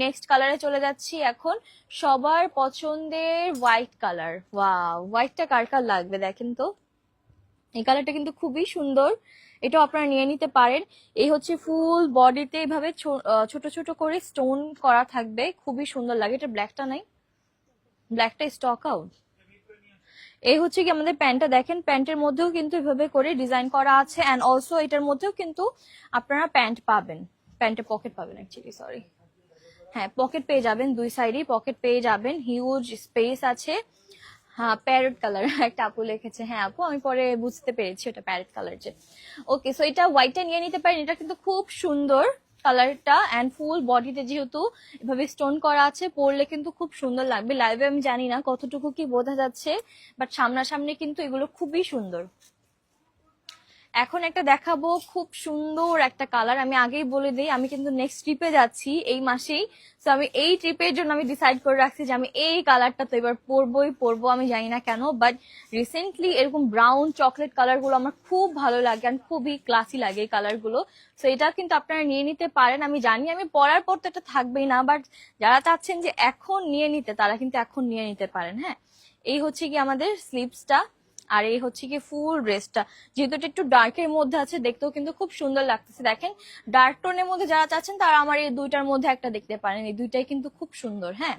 Next কালারে চলে যাচ্ছি এখন, সবার পছন্দের হোয়াইট কালার। ওয়াও, হোয়াইটটা কার কার লাগবে দেখেন তো, এই কালারটা কিন্তু খুবই সুন্দর, এটাও আপনারা নিয়ে নিতে পারেন। এই হচ্ছে ফুল বডিতে এইভাবে ছোট ছোট করে স্টোন করা থাকবে, খুবই সুন্দর লাগে। এটা ব্ল্যাকটা নাই, ব্ল্যাকটা স্টক আউট। এই হচ্ছে কি আমাদের প্যান্টটা, দেখেন প্যান্টের মধ্যেও কিন্তু এভাবে করে ডিজাইন করা আছে, অ্যান্ড অলসো এটার মধ্যেও কিন্তু আপনারা প্যান্ট পাবেন, প্যান্টে পকেট পাবেন অ্যাকচুয়ালি, সরি, হ্যাঁ পকেট পেয়ে যাবেন, দুই সাইডেই পকেট পেয়ে যাবেন, হিউজ স্পেস আছে। হ্যাঁ প্যারট কালার একটা আপু লিখেছে, হ্যাঁ আপু আমি পরে বুঝতে পেরেছি ওটা প্যারট কালার যে। ওকে, সো এটা হোয়াইটটা নিয়ে নিতে পারেন, এটা কিন্তু খুব সুন্দর কালারটা, অ্যান্ড ফুল বডিতে যেহেতু এভাবে স্টোন করা আছে, পরলে কিন্তু খুব সুন্দর লাগবে। লাইভে আমি জানি না কতটুকু কি বোঝা যাচ্ছে, বাট সামনাসামনি কিন্তু এগুলো খুবই সুন্দর। এখন একটা দেখাবো খুব সুন্দর একটা কালার, আমি আগেই বলে দিই আমি কিন্তু নেক্সট ট্রিপে যাচ্ছি এই মাসেই, তো আমি এই ট্রিপের জন্য আমি ডিসাইড করে রাখছি যে আমি এই কালারটা তো এবার পরবো, আমি জানি না কেন, বাট রিসেন্টলি এরকম ব্রাউন চকলেট কালার গুলো আমার খুব ভালো লাগে, আর খুবই ক্লাসি লাগে এই কালার গুলো। তো এটা কিন্তু আপনারা নিয়ে নিতে পারেন, আমি জানি আমি পরার পর তো এটা থাকবেই না, বাট যারা চাচ্ছেন যে এখন নিয়ে নিতে তারা কিন্তু এখন নিয়ে নিতে পারেন। হ্যাঁ, এই হচ্ছে কি আমাদের স্লিভসটা, আর এই হচ্ছে কি ফুল ড্রেসটা, যেহেতু এটা একটু ডার্কের মধ্যে আছে, দেখতেও কিন্তু খুব সুন্দর লাগতেছে। দেখেন ডার্ক টোনের মধ্যে যারা চাচ্ছেন তারা আমার এই দুইটার মধ্যে একটা দেখতে পারেন, এই দুইটাই কিন্তু খুব সুন্দর। হ্যাঁ,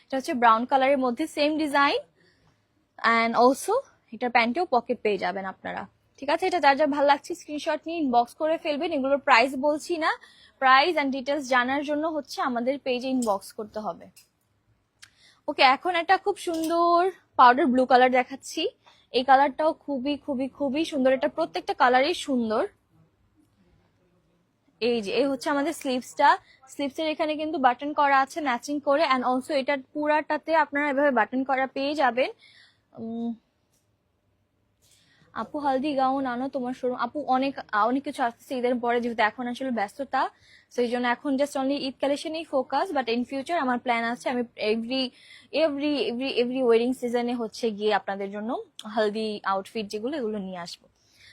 এটা হচ্ছে ব্রাউন কালারের মধ্যে সেম ডিজাইন, অ্যান্ড অলসো এটার প্যান্টেও পকেট পেয়ে যাবেন আপনারা। ঠিক আছে, এটা যার যার ভালো লাগছে স্ক্রিনশট নিয়ে ইনবক্স করে ফেলবেন, এগুলোর প্রাইস বলছি না, প্রাইস অ্যান্ড ডিটেলস জানার জন্য হচ্ছে আমাদের পেজে ইনবক্স করতে হবে। ওকে, এখন একটা খুব সুন্দর পাউডার ব্লু কালার দেখাচ্ছি, এই কালারটাও খুবই খুবই খুবই সুন্দর, এটা প্রত্যেকটা কালারই সুন্দর। এই যে এই হচ্ছে আমাদের স্লিভসটা, স্লিভসের এখানে কিন্তু বাটন করা আছে ম্যাচিং করে, অ্যান্ড অলসো এটা পুরাটাতে আপনারা এভাবে বাটন করা পেয়ে যাবেন। আপু হালদি গাউন আনো তোমার শোরুম, আপু অনেক অনেক কিছু আসছে ঈদের পরে, যেহেতু এখন আসলে ব্যস্ততা, সেই জন্য এখন জাস্ট অনলি ঈদ কালেকশনেই ফোকাস, বাট ইন ফিউচার আমার প্ল্যান আছে আমি every every every every wedding সিজনে হচ্ছে গিয়ে আপনাদের জন্য হালদি আউটফিট যেগুলো এগুলো নিয়ে আসবো।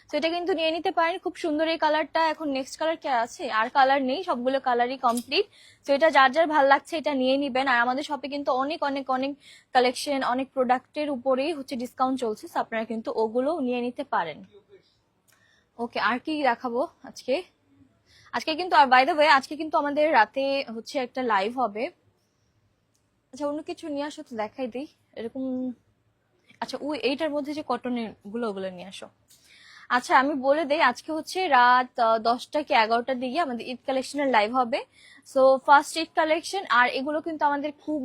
তো এটা কিন্তু নিয়ে নিতে পারেন, খুব সুন্দর এই কালারটা। এখন নেক্সট কালার কি আছে, আর কালার নেই, সবগুলো কালারই কমপ্লিট। তো এটা যার যার ভালো লাগছে এটা নিয়ে নিবেন, আর আমাদের শপে কিন্তু অনেক অনেক অনেক কালেকশন, অনেক প্রোডাক্টের উপরেই হচ্ছে ডিসকাউন্ট চলছে, তো আপনারা কিন্তু ওগুলো নিয়ে নিতে পারেন। ওকে, আর কি দেখাবো আজকে, আজকে কিন্তু আর বাই দ্য ওয়ে আজকে কিন্তু আমাদের রাতে হচ্ছে একটা লাইভ হবে। আচ্ছা অন্য কিছু নিয়ে আসো তো দেখাই দিই এরকম। আচ্ছা ওই এইটার মধ্যে যে কটনের গুলো ওগুলো নিয়ে আসো। আচ্ছা আমি বলে দেই, আজকে হচ্ছে রাত 10টা কি 11টার দিকে আমাদের ঈদ কালেকশনের লাইভ হবে। সো ফার্স্ট ঈদ কালেকশন, আর এগুলো কিন্তু আমাদের খুব